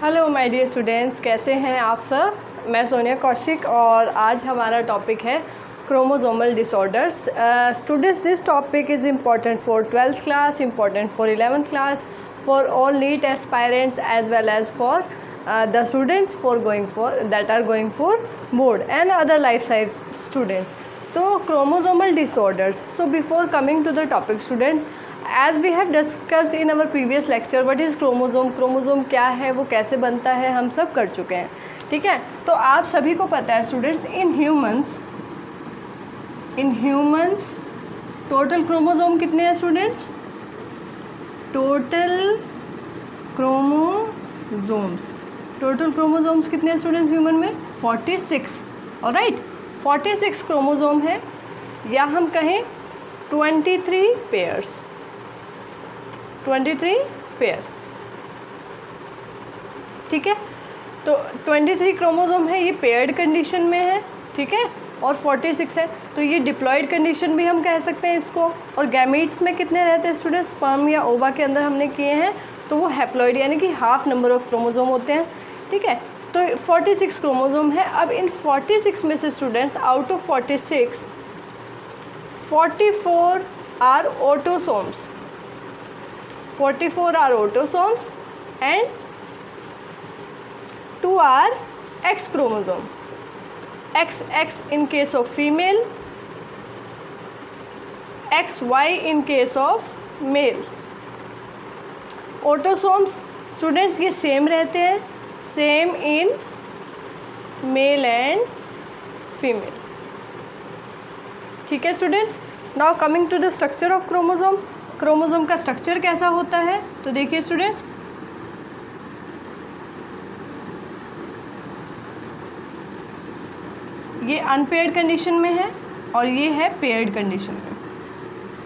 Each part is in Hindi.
हेलो माय डियर स्टूडेंट्स, कैसे हैं आप सब। मैं सोनिया कौशिक और आज हमारा टॉपिक है chromosomal disorders. Students, this topic is important for 12th class, important for 11th class, for all NEET aspirants as well as for the students that are going for board and other life science students. So chromosomal disorders. So before coming to the topic, students, as we have discussed in our previous lecture, what is chromosome क्या है, वो कैसे बनता है, हम सब कर चुके हैं। ठीक है, तो आप सभी को पता है students, in humans total chromosome कितने हैं स्टूडेंट्स? टोटल क्रोमोसोम्स कितने हैं स्टूडेंट्स ह्यूमन में? 46। ऑलराइट, 46 क्रोमोसोम है, या हम कहें 23 पेयर्स, 23 पेयर। ठीक है, तो 23 क्रोमोसोम है, ये पेयर्ड कंडीशन में है। ठीक है, और 46 है, तो ये डिप्लॉयड कंडीशन भी हम कह सकते हैं इसको। और गैमीट्स में कितने रहते हैं स्टूडेंट्स? स्पर्म या ओवा के अंदर हमने किए हैं, तो वो हैप्लॉइड यानी कि हाफ नंबर ऑफ क्रोमोसोम होते हैं। ठीक है, तो 46 क्रोमोसोम है। अब इन 46 में से students, out of 46, 44 are autosomes, 44 are autosomes and 2 are X chromosome. XX in case of female, XY in case of male. Autosomes students ये सेम रहते हैं, same in male and female. ठीक है students, now coming to the structure of chromosome. Chromosome का स्ट्रक्चर कैसा होता है, तो देखिए स्टूडेंट्स, ये अनपेयर्ड कंडीशन में है और ये है पेयर्ड कंडीशन में।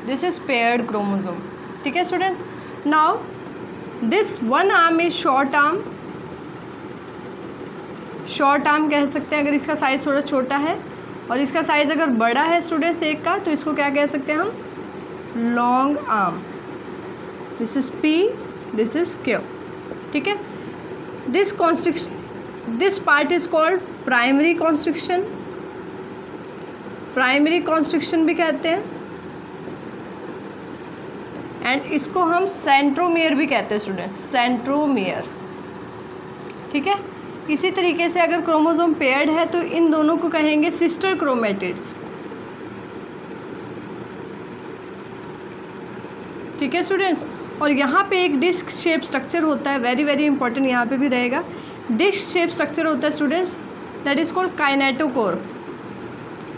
This is paired chromosome. ठीक है students, now this one arm is short arm. Short arm कह सकते हैं अगर इसका साइज़ थोड़ा छोटा है, और इसका साइज़ अगर बड़ा है स्टूडेंट्स एक का, तो इसको क्या कह सकते हैं हम? Long arm. This is P, this is Q। ठीक है, this part is called primary constriction. Primary constriction भी कहते हैं, एंड इसको हम सेंट्रोमियर भी कहते हैं स्टूडेंट, सेंट्रोमियर। ठीक है, इसी तरीके से अगर क्रोमोसोम पेयर्ड है तो इन दोनों को कहेंगे सिस्टर क्रोमेटिड्स। ठीक है स्टूडेंट्स, और यहाँ पे एक डिस्क शेप स्ट्रक्चर होता है, वेरी वेरी इंपॉर्टेंट, यहाँ पे भी रहेगा। डिस्क शेप स्ट्रक्चर होता है students, that is called kinetochore.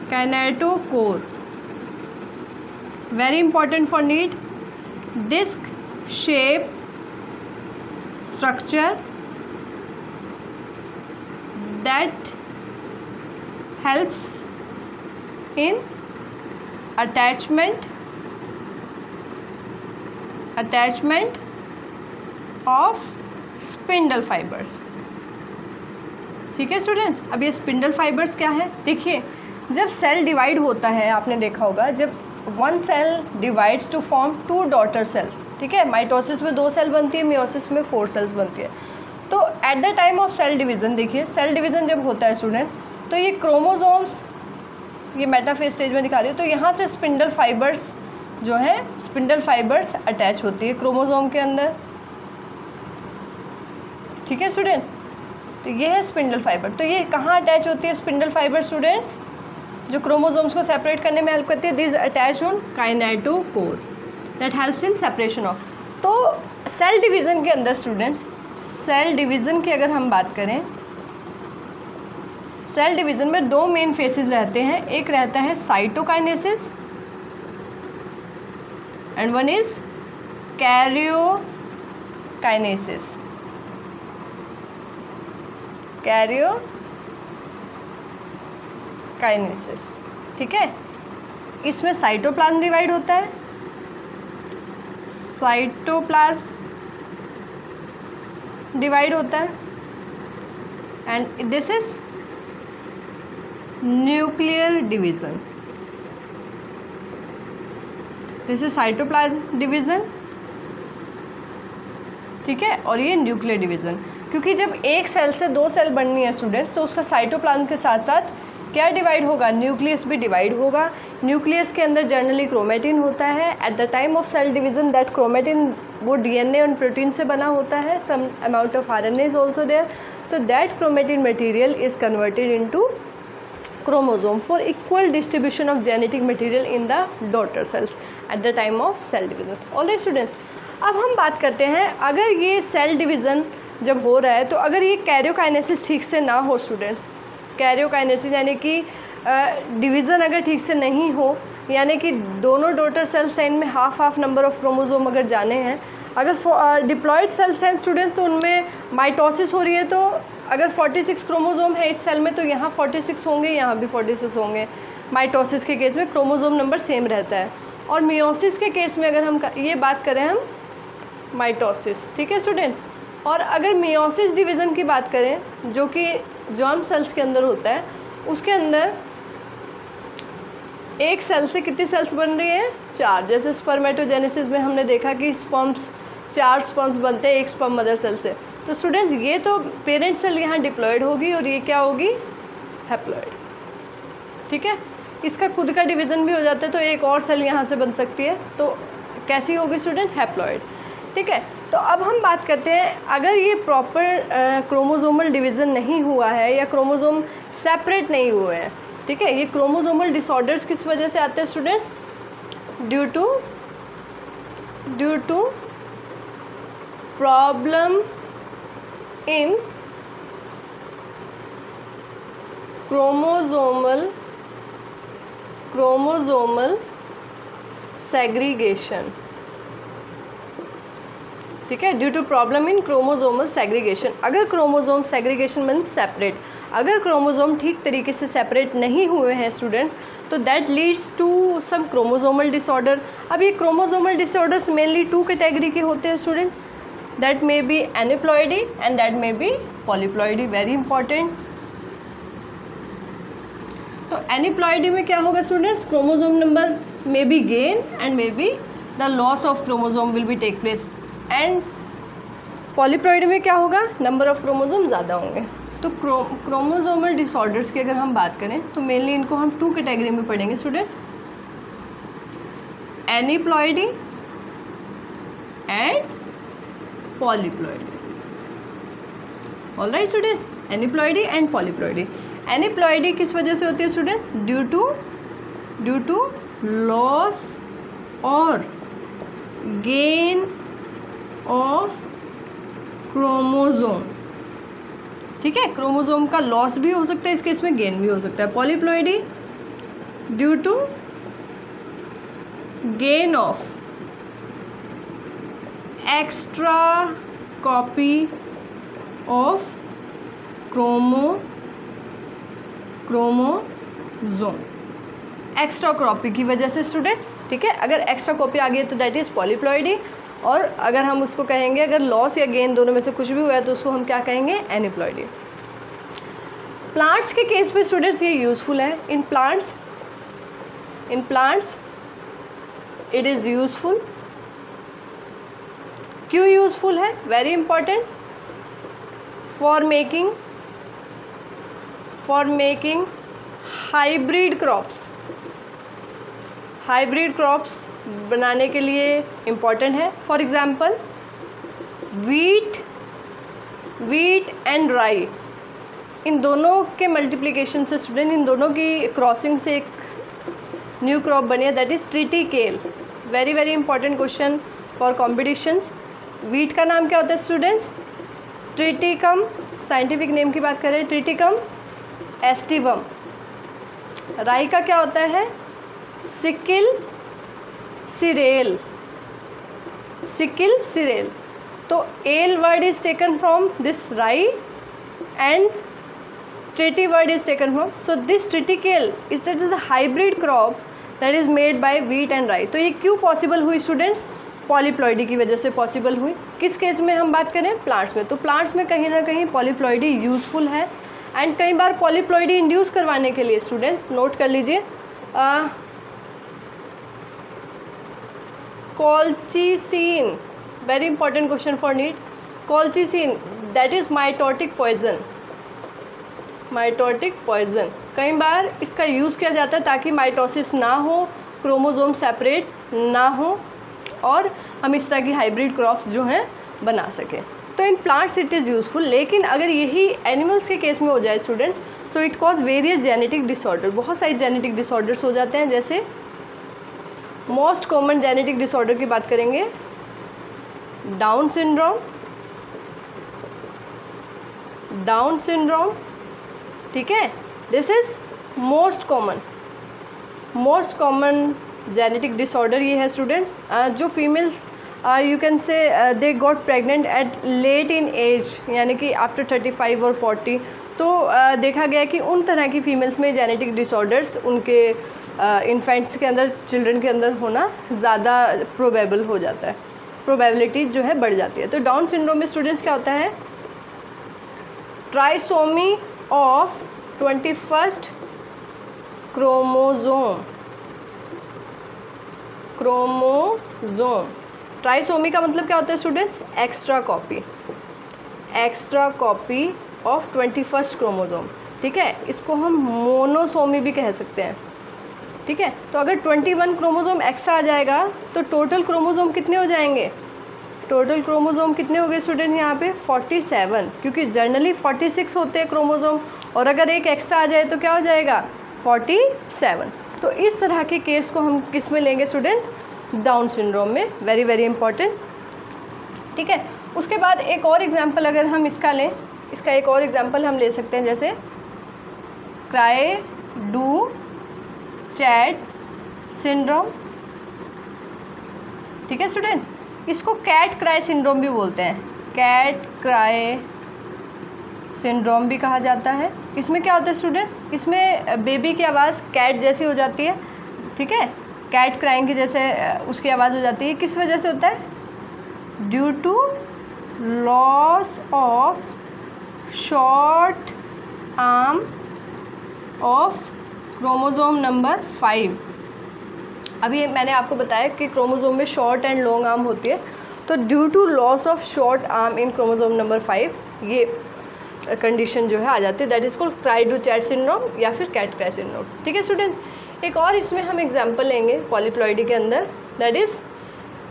Kinetochore very important for NEET. Disc shape structure that helps in attachment of spindle fibers। ठीक है स्टूडेंट्स, अब ये स्पिंडल फाइबर्स क्या है? देखिए, जब सेल डिवाइड होता है, आपने देखा होगा, जब one cell divides to form 2 daughter cells. ठीक है, माइटोसिस में 2 सेल बनती है, मियोसिस में 4 सेल्स बनती है। तो at the time of cell division, देखिए सेल डिवीज़न जब होता है स्टूडेंट, तो ये क्रोमोसोम्स, ये मेटाफेज स्टेज में दिखा रही है, तो यहाँ से स्पिंडल फाइबर्स जो है, स्पिंडल फाइबर्स अटैच होती है क्रोमोसोम के अंदर। ठीक है स्टूडेंट, तो ये है स्पिंडल फाइबर। तो ये कहाँ अटैच होती है स्पिंडल फाइबर स्टूडेंट्स? जो क्रोमोसोम्स को सेपरेट करने में हेल्प करती है। This attach on kinetochore that helps in separation of. तो सेल डिवीज़न के अंदर स्टूडेंट्स, सेल डिवीज़न की अगर हम बात करें, सेल डिवीज़न में 2 मेन फेसेस रहते हैं। एक रहता है cytokinesis and one is karyokinesis. Karyokinesis, ठीक है, इसमें साइटोप्लाज्म डिवाइड होता है, साइटोप्लाज्म डिवाइड होता है, and this is nuclear division. This is cytoplasm division. ठीक है, और ये न्यूक्लियर डिवीज़न, क्योंकि जब एक सेल से 2 सेल बननी है स्टूडेंट्स, तो उसका साइटोप्लाज्म के साथ साथ क्या डिवाइड होगा, न्यूक्लियस भी डिवाइड होगा। न्यूक्लियस के अंदर जनरली क्रोमेटिन होता है। At the time of cell division that chromatin वो डीएनए और प्रोटीन से बना होता है, some amount of RNA is also there, तो that chromatin material is converted into chromosome for equal distribution of genetic material in the daughter cells at the time of cell division. Alright students, अब हम बात करते हैं, अगर ये सेल डिवीज़न जब हो रहा है तो अगर ये कैरियोकाइनेसिस ठीक से ना हो स्टूडेंट्स, कैरियोकाइनेसिस यानी कि डिवीज़न अगर ठीक से नहीं हो, यानी कि दोनों डॉटर सेल साइन में हाफ नंबर ऑफ क्रोमोसोम अगर जाने हैं, अगर डिप्लॉयड सेल हैं स्टूडेंट्स तो उनमें माइटोसिस हो रही है, तो अगर 46 क्रोमोसोम है इस सेल में तो यहाँ 46 होंगे, यहाँ भी 46 होंगे। माइटोसिस के केस में क्रोमोसोम नंबर सेम रहता है, और मियोसिस के केस में अगर हम ये बात करें हम माइटोसिस, ठीक है स्टूडेंट्स। और अगर मियोसिस डिवीज़न की बात करें जो कि जर्म सेल्स के अंदर होता है, उसके अंदर एक सेल से कितनी सेल्स बन रही हैं, 4। जैसे स्पर्मेटोजेनेसिस में हमने देखा कि स्पर्म्स 4 स्पर्म्स बनते हैं एक स्पर्म मदर सेल से। तो स्टूडेंट्स ये तो पेरेंट सेल यहाँ डिप्लॉयड होगी और ये क्या होगी, हैप्लॉयड, ठीक है। इसका खुद का डिवीज़न भी हो जाता है तो एक और सेल यहाँ से बन सकती है, तो कैसी होगी स्टूडेंट, हैप्लॉयड, ठीक है। तो अब हम बात करते हैं, अगर ये प्रॉपर क्रोमोसोमल डिवीज़न नहीं हुआ है या क्रोमोसोम सेपरेट नहीं हुए हैं, ठीक है, ये क्रोमोसोमल डिसऑर्डर्स किस वजह से आते हैं students, due to problem in chromosomal segregation, ठीक है, due to problem in chromosomal segregation. अगर क्रोमोसोम सेग्रीगेशन मीन्स सेपरेट, अगर क्रोमोसोम ठीक तरीके से सेपरेट नहीं हुए हैं स्टूडेंट्स, तो that leads to some chromosomal disorder. अब ये क्रोमोसोमल डिसऑर्डर्स मेनली 2 कैटेगरी के होते हैं students, that may be aneuploidy and that may be polyploidy, very important. तो एनिप्लॉइडी में क्या होगा students, chromosome number may be gain and may be the loss of chromosome will be take place, and polyploidy में क्या होगा, नंबर ऑफ क्रोमोसोम ज़्यादा होंगे। तो क्रोमोसोमल डिसऑर्डर्स की अगर हम बात करें तो मेनली इनको हम 2 कैटेगरी में पढ़ेंगे students, aneuploidy and polyploidy. Alright students, aneuploidy and polyploidy. Aneuploidy किस वजह से होती है स्टूडेंट, ड्यू टू लॉस और गेन ऑफ क्रोमोसोम, ठीक है, क्रोमोसोम का लॉस भी हो सकता है इस केस में, गेन भी हो सकता है। Polyploidy due to gain of extra copy of chromosome, extra copy की वजह से स्टूडेंट, ठीक है। अगर एक्स्ट्रा कॉपी आ गई है तो दैट इज़ पॉलीप्लॉइडी, और अगर हम उसको कहेंगे अगर लॉस या गेन दोनों में से कुछ भी हुआ है तो उसको हम क्या कहेंगे, एनिप्लॉइडी। प्लांट्स के केस में स्टूडेंट्स ये यूज़फुल है, in plants it is useful. क्यों यूज़फुल है, very important, for making hybrid crops बनाने के लिए इम्पॉर्टेंट है। फॉर एग्जांपल वीट एंड राई, इन दोनों के मल्टीप्लिकेशन से स्टूडेंट, इन दोनों की क्रॉसिंग से एक न्यू क्रॉप बनी है, that is triticale. Very very important question for competitions. Wheat का नाम क्या होता है स्टूडेंट्स, ट्रिटिकम, साइंटिफिक नेम की बात करें ट्रिटिकम एस्टिवम। राई का क्या होता है, सिकिल सिरेल। तो ale word is taken from this rye and triti word is taken from, so this triticale is that is a hybrid crop that is made by wheat and rye. तो ये क्यों पॉसिबल हुई स्टूडेंट्स, पॉलीप्लॉइडी की वजह से पॉसिबल हुई। किस केस में हम बात करें, प्लांट्स में। तो प्लांट्स में कहीं ना कहीं पॉलीप्लॉइडी यूजफुल है, एंड कई बार पॉलीप्लॉइडी इंड्यूस करवाने के लिए स्टूडेंट्स नोट कर लीजिए, colchicine, very important question for NEET. Colchicine that is mitotic poison, mitotic poison. कई बार इसका यूज़ किया जाता है ताकि माइटोसिस ना हो, क्रोमोसोम सेपरेट ना हो और हम इस तरह की हाइब्रिड क्रॉप्स जो हैं बना सकें। तो in plants it is useful. लेकिन अगर यही एनिमल्स के केस में हो जाए student, so it cause various genetic disorder, बहुत सारे जेनेटिक डिसऑर्डर्स हो जाते हैं। जैसे मोस्ट कॉमन जेनेटिक डिसऑर्डर की बात करेंगे, डाउन सिंड्रोम, डाउन सिंड्रोम, ठीक है, this is most common genetic disorder ये है स्टूडेंट्स। जो females you can say they got pregnant at late in age, यानी कि आफ्टर 35 और 40, तो देखा गया कि उन तरह की फीमेल्स में जेनेटिक डिसऑर्डर्स उनके इन्फेंट्स के अंदर, चिल्ड्रन के अंदर होना ज़्यादा प्रोबेबल हो जाता है, प्रोबेबिलिटी जो है बढ़ जाती है। तो डाउन सिंड्रोम में स्टूडेंट्स क्या होता है, trisomy of 21st chromosome, trisomy का मतलब क्या होता है students, extra copy of 21st chromosome, ठीक है। इसको हम मोनोसोमी भी कह सकते हैं, ठीक है। तो अगर 21 क्रोमोसोम एक्स्ट्रा आ जाएगा तो टोटल क्रोमोसोम कितने हो जाएंगे, टोटल क्रोमोसोम कितने हो गए स्टूडेंट यहाँ पे 47, क्योंकि जनरली 46 होते हैं क्रोमोसोम, और अगर एक एक्स्ट्रा आ जाए तो क्या हो जाएगा 47। तो इस तरह के केस को हम किस में लेंगे स्टूडेंट, डाउन सिंड्रोम में, वेरी वेरी इंपॉर्टेंट, ठीक है। उसके बाद एक और एग्जांपल अगर हम इसका लें, इसका एक और एग्जांपल हम ले सकते हैं, जैसे क्राई डू चैट सिंड्रोम, ठीक है स्टूडेंट। इसको कैट क्राई सिंड्रोम भी बोलते हैं, कैट क्राई सिंड्रोम भी कहा जाता है। इसमें क्या होता है स्टूडेंट्स, इसमें बेबी की आवाज़ कैट जैसी हो जाती है, ठीक है, कैट क्राइंग की जैसे उसकी आवाज़ हो जाती है। किस वजह से होता है, due to loss of short arm of chromosome number 5। अभी मैंने आपको बताया कि क्रोमोसोम में शॉर्ट एंड लॉन्ग आर्म होती है, तो due to loss of short arm in chromosome number 5 ये कंडीशन जो है आ जाती है, that is called cry du chat syndrome या फिर कैट क्राई सिंड्रोम, ठीक है स्टूडेंट्स। एक और इसमें हम एग्जांपल लेंगे पॉलीप्लॉइडी के अंदर, दैट इज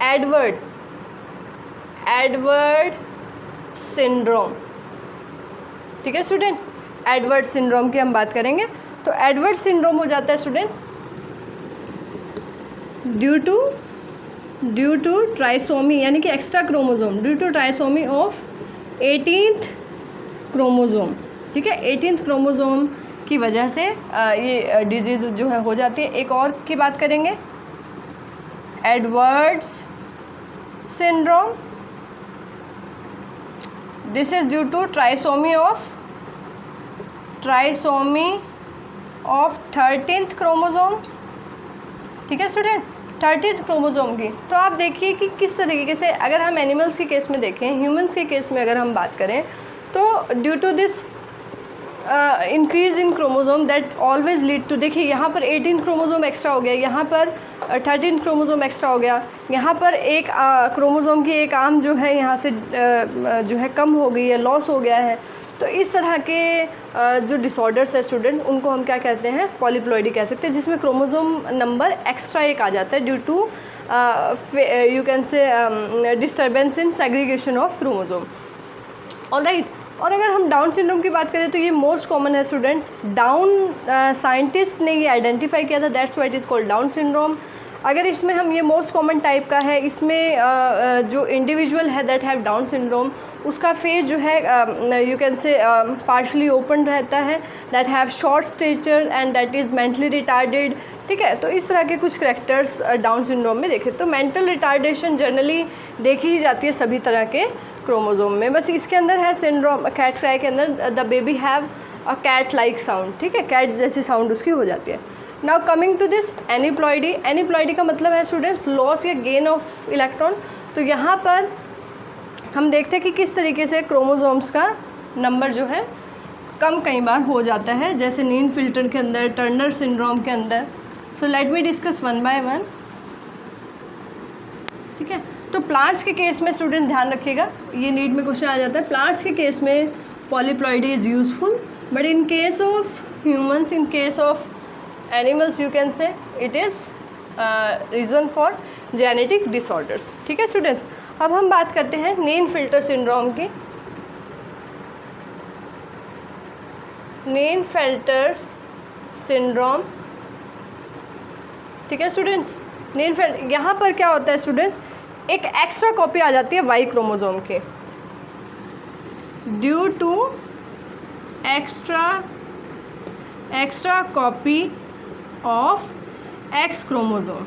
एडवर्ड सिंड्रोम, ठीक है स्टूडेंट। एडवर्ड सिंड्रोम की हम बात करेंगे, तो एडवर्ड सिंड्रोम हो जाता है स्टूडेंट ड्यू टू ट्राइसोमी, यानी कि extra chromosome, due to trisomy of 18th chromosome, ठीक है, 18th क्रोमोसोम की वजह से ये डिजीज़ जो है हो जाती है। एक और की बात करेंगे, Edwards syndrome, this is due to trisomy of 13th chromosome, ठीक है स्टूडेंट, 13th क्रोमोसोम की। तो आप देखिए कि किस तरीके से, अगर हम एनिमल्स के केस में देखें, ह्यूमंस के केस में अगर हम बात करें, तो due to this increase in chromosome that always lead to, देखिए यहाँ पर 18 क्रोमोसोम एक्स्ट्रा हो गया, यहाँ पर 13 क्रोमोसोम एक्स्ट्रा हो गया, यहाँ पर एक क्रोमोसोम की एक आर्म जो है यहाँ से जो है कम हो गई है, लॉस हो गया है। तो इस तरह के जो डिसऑर्डर्स है स्टूडेंट, उनको हम क्या कहते हैं, पॉलीप्लॉइडी कह सकते हैं, जिसमें क्रोमोसोम नंबर एक्स्ट्रा एक आ जाता है due to you can say disturbance in segregation of chromosome, alright. और अगर हम डाउन सिंड्रोम की बात करें तो ये मोस्ट कॉमन है स्टूडेंट्स, डाउन साइंटिस्ट ने ये आइडेंटिफाई किया था, that's why it is called down syndrome. अगर इसमें हम ये मोस्ट कॉमन टाइप का है, इसमें जो इंडिविजुअल है दैट हैव डाउन सिंड्रोम, उसका फेस जो है यू कैन से पार्शली ओपन रहता है, that have short stature and that is mentally retarded, ठीक है। तो इस तरह के कुछ करैक्टर्स डाउन सिंड्रोम में देखे। तो मेंटल रिटार्डेशन जनरली देखी ही जाती है सभी तरह के क्रोमोसोम में, बस इसके अंदर है सिंड्रोम, कैट क्राई के अंदर the baby have a cat like sound, ठीक है, कैट जैसी साउंड उसकी हो जाती है। Now coming to this aneuploidy, aneuploidy का मतलब है स्टूडेंट्स लॉस या गेन ऑफ इलेक्ट्रॉन। तो यहाँ पर हम देखते हैं कि किस तरीके से क्रोमोसोम्स का नंबर जो है कम कई बार हो जाता है, जैसे नीन फिल्टर के अंदर, टर्नर सिंड्रोम के अंदर। So let me discuss one by one, ठीक है। तो प्लांट्स के केस में स्टूडेंट ध्यान रखिएगा, ये नीट में क्वेश्चन आ जाता है, प्लांट्स के केस में polyploidy is useful, but in case of humans, in case of animals you can से it is reason for genetic disorders. ठीक है स्टूडेंट्स, अब हम बात करते हैं नेन-फिल्टर सिंड्रोम की। नेन-फिल्टर सिंड्रोम, ठीक है स्टूडेंट्स, यहाँ पर क्या होता है स्टूडेंट्स, एक एक्स्ट्रा कॉपी आ जाती है वाई क्रोमोसोम के, due to extra copy of X chromosome.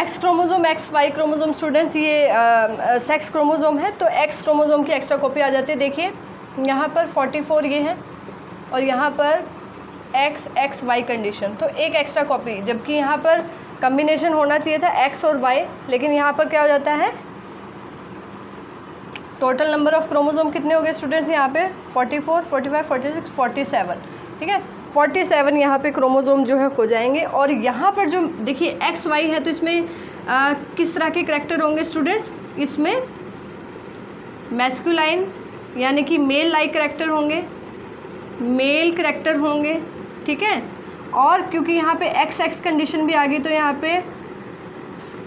X chromosome, X Y chromosome students ये सेक्स क्रोमोसोम है, तो एक्स क्रोमोसोम की एक्स्ट्रा कॉपी आ जाती है। देखिए यहाँ पर 44 ये है और यहाँ पर एक्स एक्स वाई कंडीशन, तो एक एक्स्ट्रा कॉपी, जबकि यहाँ पर कम्बिनेशन होना चाहिए था एक्स और वाई, लेकिन यहाँ पर क्या हो जाता है, टोटल नंबर ऑफ क्रोमोसोम कितने हो गए स्टूडेंट्स यहाँ पे 44, 45, 46, 47, ठीक है 47 यहाँ पे क्रोमोसोम जो है हो जाएंगे। और यहाँ पर जो देखिए एक्स वाई है, तो इसमें किस तरह के करैक्टर होंगे स्टूडेंट्स, इसमें मैस्कुलाइन यानी कि मेल लाइक करैक्टर होंगे, मेल करैक्टर होंगे, ठीक है। और क्योंकि यहाँ पे एक्स एक्स कंडीशन भी आ गई, तो यहाँ पे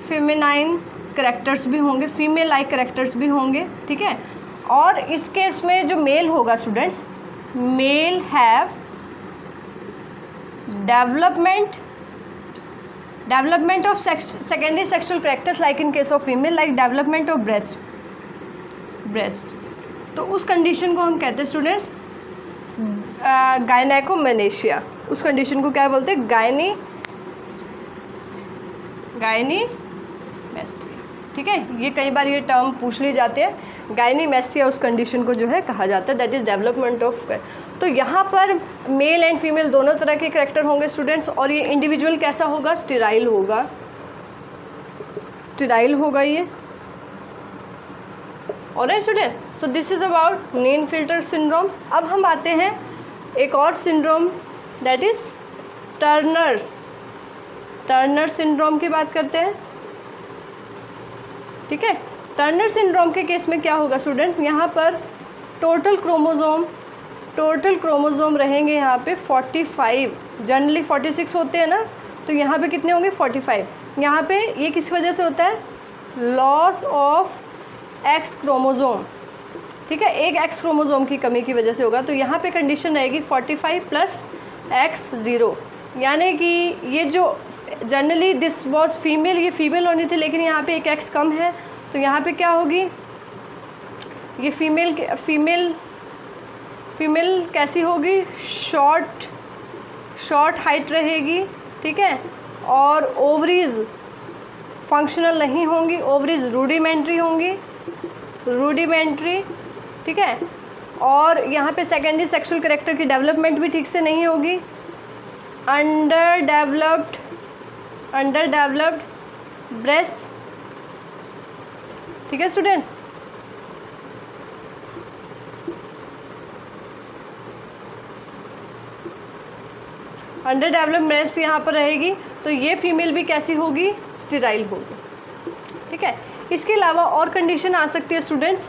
फेमिनाइन करैक्टर्स भी होंगे, फीमेल लाइक करैक्टर्स भी होंगे, ठीक है। और इस केस में जो मेल होगा students, male have development of secondary sexual characters like in case of female, like development of breast, तो उस कंडीशन को हम कहते हैं स्टूडेंट्स गायनेकोमेनेशिया। उस कंडीशन को क्या बोलते हैं, गायनीमेस्टिया, ठीक है। ये कई बार ये टर्म पूछ ली जाते हैं, गायनीमेस्टिया उस कंडीशन को जो है कहा जाता है, दैट इज़ डेवलपमेंट ऑफ। तो यहाँ पर मेल एंड फीमेल दोनों तरह के करैक्टर होंगे स्टूडेंट्स, और ये इंडिविजुअल कैसा होगा, स्टेराइल होगा ये। Alright student, so this is about Klinefelter syndrome. अब हम आते हैं एक और syndrome, that is Turner syndrome की बात करते हैं, ठीक है। टर्नर सिंड्रोम के केस में क्या होगा स्टूडेंट्स, यहाँ पर टोटल क्रोमोसोम रहेंगे यहाँ पे 45, जनरली 46 होते हैं ना, तो यहाँ पे कितने होंगे 45। यहाँ पे ये किस वजह से होता है, लॉस ऑफ एक्स क्रोमोसोम, ठीक है, एक एक्स क्रोमोसोम की कमी की वजह से होगा। तो यहाँ पे कंडीशन रहेगी 45 + X0, यानी कि ये जो जनरली दिस वाज फीमेल, ये फीमेल होनी थी, लेकिन यहाँ पे एक एक्स कम है, तो यहाँ पे क्या होगी, ये फीमेल कैसी होगी, शॉर्ट हाइट रहेगी, ठीक है। और ओवरीज फंक्शनल नहीं होंगी, ओवरीज रूडिमेंट्री होंगी, ठीक है। और यहाँ पे सेकेंडरी सेक्सुअल करैक्टर की डेवलपमेंट भी ठीक से नहीं होगी, अंडर डेवलप्ड ब्रेस्ट्स, ठीक है स्टूडेंट। अंडर डेवलप्ड ब्रेस्ट यहाँ पर रहेगी, तो ये फीमेल भी कैसी होगी, स्टेराइल होगी, ठीक है। इसके अलावा और कंडीशन आ सकती है स्टूडेंट्स,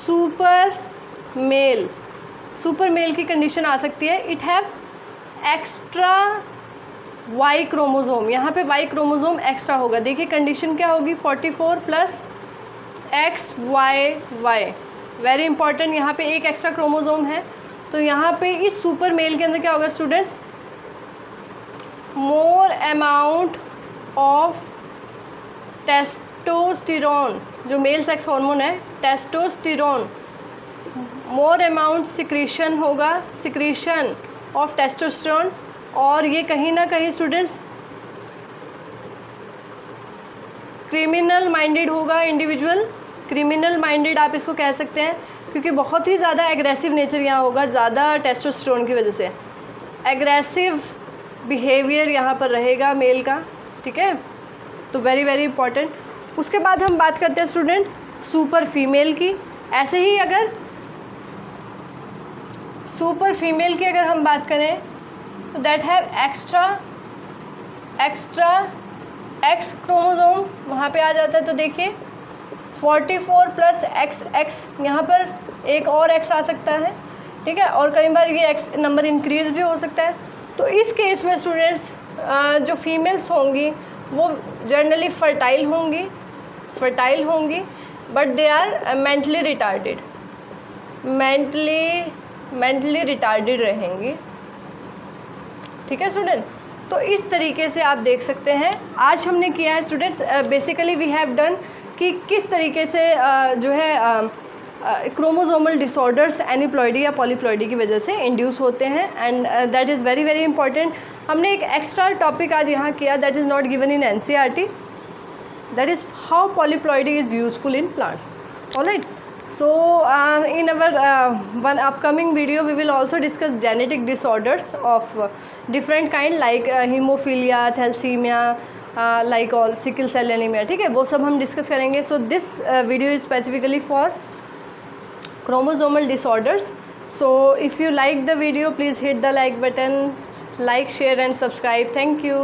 सुपर मेल की कंडीशन आ सकती है, it have extra Y chromosome, यहाँ पे वाई क्रोमोसोम एक्स्ट्रा होगा। देखिए कंडीशन क्या होगी, 44 + XYY, वेरी इंपॉर्टेंट, यहाँ पे एक एक्स्ट्रा क्रोमोसोम है, तो यहाँ पे इस सुपर मेल के अंदर क्या होगा students, more amount of testosterone, जो मेल सेक्स हार्मोन है टेस्टोस्टेरोन, मोर अमाउंट सिक्रीशन होगा, सिक्रीशन ऑफ टेस्टोस्टेरोन। और ये कहीं ना कहीं स्टूडेंट्स क्रिमिनल माइंडेड होगा, इंडिविजुअल क्रिमिनल माइंडेड आप इसको कह सकते हैं, क्योंकि बहुत ही ज़्यादा एग्रेसिव नेचर यहाँ होगा, ज़्यादा टेस्टोस्टेरोन की वजह से एग्रेसिव बिहेवियर यहाँ पर रहेगा मेल का, ठीक है। तो वेरी वेरी इंपॉर्टेंट। उसके बाद हम बात करते हैं स्टूडेंट्स सुपर फीमेल की। ऐसे ही अगर सुपर फीमेल की अगर हम बात करें, तो that have extra x chromosome वहाँ पे आ जाता है, तो देखिए 44 प्लस एक्स एक्स, यहाँ पर एक और एक्स आ सकता है, ठीक है, और कई बार ये एक्स नंबर इंक्रीज भी हो सकता है। तो इस केस में स्टूडेंट्स जो फीमेल्स होंगी वो जनरली फर्टाइल होंगी but they are mentally retarded रहेंगी, ठीक है स्टूडेंट। तो इस तरीके से आप देख सकते हैं आज हमने किया है students, basically we have done कि किस तरीके से जो है क्रोमोसोमल डिसऑर्डर्स एनीप्लॉइडी या पॉलीप्लॉइडी की वजह से इंड्यूस होते हैं, and that is very very important. हमने एक एक्स्ट्रा टॉपिक आज यहाँ किया that is not given in NCERT, that is how polyploidy is useful in plants. Alright, so in our one upcoming video we will also discuss genetic disorders of different kind like hemophilia, thalassemia, like all sickle cell anemia, ठीक है, वो सब हम डिस्कस करेंगे। so this video is specifically for chromosomal disorders. So if you like the video, please hit the like button, like, share and subscribe. Thank you.